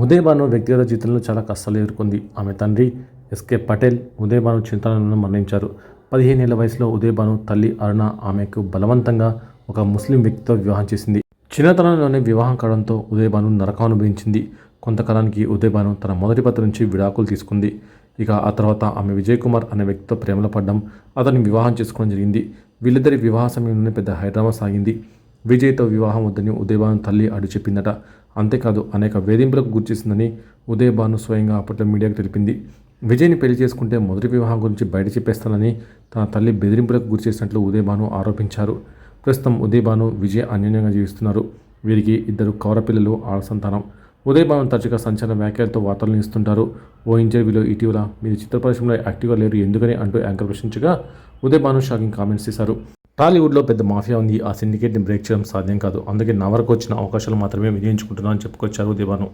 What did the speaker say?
ఉదయ్ భాను వ్యక్తిగత జీవితంలో చాలా కష్టాలు ఎదుర్కొంది. ఆమె తండ్రి ఎస్కే పటేల్ ఉదయ్ భాను చింతనలో మరణించారు. 15 ఏళ్ల వయసులో ఉదయ్ భాను తల్లి అరుణ ఆమెకు బలవంతంగా ఒక ముస్లిం వ్యక్తితో వివాహం చేసింది. చిన్నతనంలోనే వివాహం కావడంతో ఉదయ్ భాను నరకం అనుభవించింది. కొంతకాలానికి ఉదయ్ భాను తన మొదటి భర్త నుంచి విడాకులు తీసుకుంది. ఇక ఆ తర్వాత ఆమె విజయ్ కుమార్ అనే వ్యక్తితో ప్రేమలో పడ్డం, అతన్ని వివాహం చేసుకోవడం జరిగింది. వీళ్ళిద్దరి వివాహ సమయంలోనే పెద్ద హైడ్రామా సాగింది. విజయ్తో వివాహం వద్దని ఉదయ్ భాను తల్లి అడ్డు చెప్పిందట. అంతేకాదు అనేక వేధింపులకు గురిచేసిందని ఉదయ్ భాను స్వయంగా అప్పట్లో మీడియాకు తెలిపింది. విజయ్ని పెళ్లి చేసుకుంటే మొదటి వివాహం గురించి బయట చెప్పేస్తానని తన తల్లి బెదిరింపులకు గురిచేసినట్లు ఉదయ్ భాను ఆరోపించారు. ప్రస్తుతం ఉదయ్ భాను విజయ్ అన్యోన్యంగా జీవిస్తున్నారు. వీరికి 2 కవర పిల్లలు, ఆడ సంతానం. ఉదయ్ భాను తరచుగా సంచలన వ్యాఖ్యలతో వార్తలను ఇస్తుంటారు. ఓ ఇంటర్వ్యూలో ఇటీవల మీరు చిత్ర పరిశ్రమలో యాక్టివ్గా లేరు ఎందుకని అంటూ యాంకర్ ప్రశ్నించగా ఉదయ్ భాను షాకింగ్ కామెంట్స్ చేశారు. టాలీవుడ్లో పెద్ద మాఫియా ఉంది. ఆ సిండికేట్ని బ్రేక్ చేయడం సాధ్యం కాదు. అందుకే నా వరకు వచ్చిన అవకాశాలు మాత్రమే వినియోగించుకుంటున్నానని చెప్పుకొచ్చారు ఉదయ్ భాను.